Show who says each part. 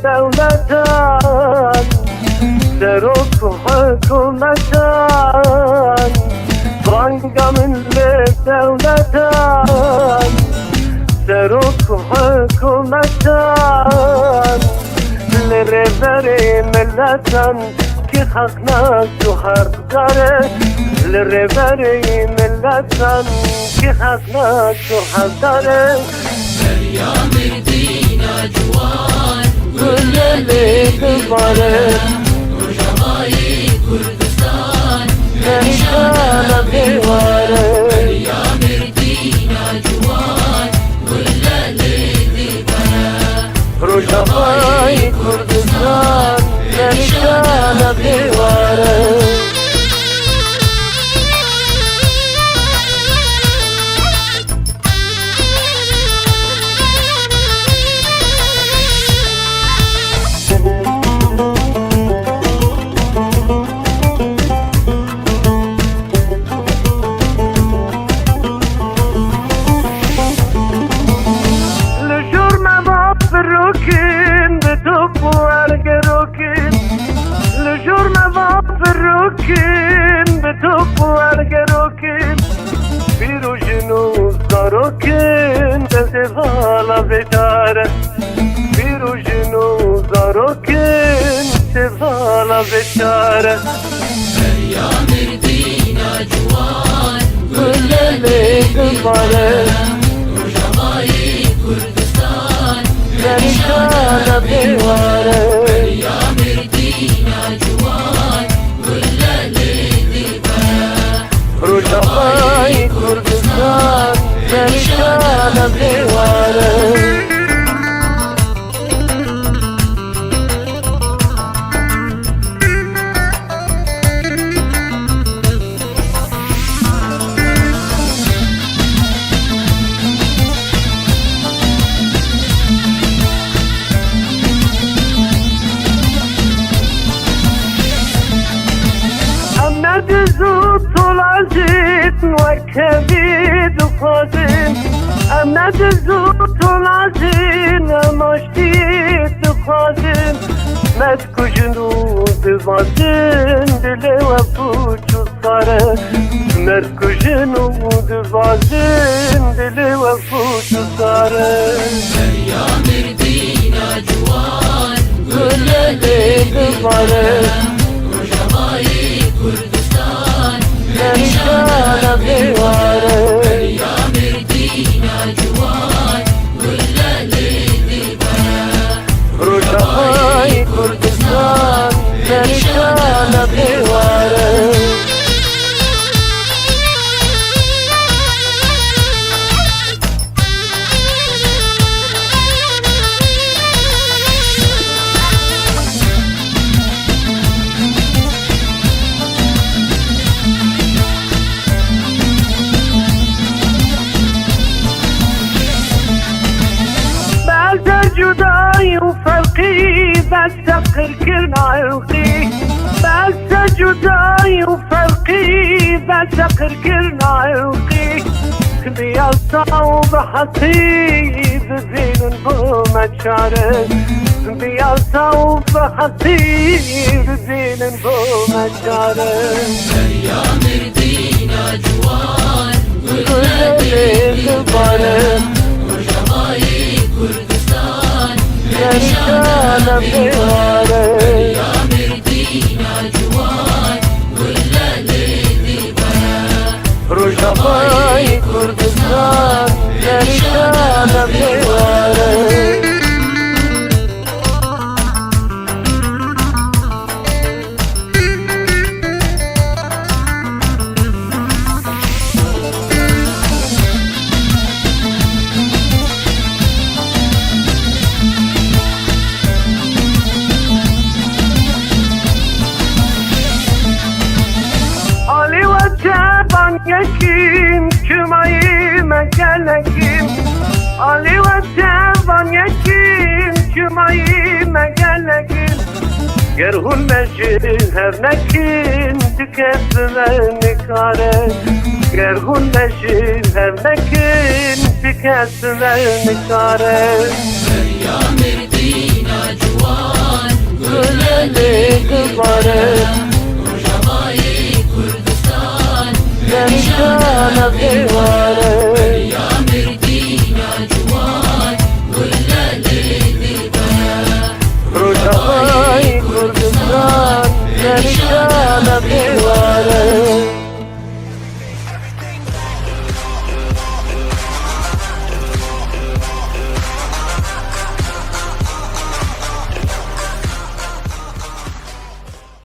Speaker 1: دولتان سروك حكومتان فرنقا من دولتان سروك حكومتان للربري ملتان كي حقناك تحرق داره للربري ملتان كي حقناك تحرق داره
Speaker 2: يا مردينا جوان
Speaker 1: كل اللي كبره
Speaker 2: رجباي كردستان
Speaker 1: نشان بواره
Speaker 2: يا مردينا جوان كل اللي كبره
Speaker 1: رجباي كردستان نشان بواره الروكين بتوب وارقى روكين لجور نظام في الروكين بتوب وارقى روكين بيرو جنوب زاروكين تسفالا بتاره بيرو جنوب زاروكين تسفالا بتاره
Speaker 2: يا مردينا جوان
Speaker 1: كل اللي كبره
Speaker 2: رجباي كردستان
Speaker 1: نشان بواره
Speaker 2: يا مردينا جوان كل اللي كبره
Speaker 1: رجباي كردستان نشان بواره زود العزيز وكبيد وقادم أمد زود العزيز مشتيد وقادم مسكو جنود بازن دلي وفوش وصاره مسكو جنود بازن دلي وفوش وصاره
Speaker 2: يا مردينا جوان
Speaker 1: كل اللي كبره
Speaker 2: رجباي كردستان
Speaker 1: نشان بواره
Speaker 2: يا مردينا جوان كل اللي كبره
Speaker 1: رجباي كردستان نشان بواره جداي وفرقي بس كرنا عرقي بس جداي وفرقي بس كرنا عرقي بيالتا وبحطي بزين بومتشاره بيالتا وبحطي بزين بومتشاره
Speaker 2: يا مردينا جوان
Speaker 1: كل اللي كبره
Speaker 2: رجباي كردستان
Speaker 1: نشان بواره
Speaker 2: يا مردينا جوان كل اللي كبره
Speaker 1: رجباي كردستان نشان بواره يكين كماي مجالكين علي وتبان يكين كماي مجالكين گرهون مجل هر نکین تکسب نکاره گرهون مجل هر نکین تکسب نکاره
Speaker 2: يا مردينا جوان
Speaker 1: Güleli kızlarım
Speaker 2: Rojavayê Kurdistan
Speaker 1: Demişana peyvane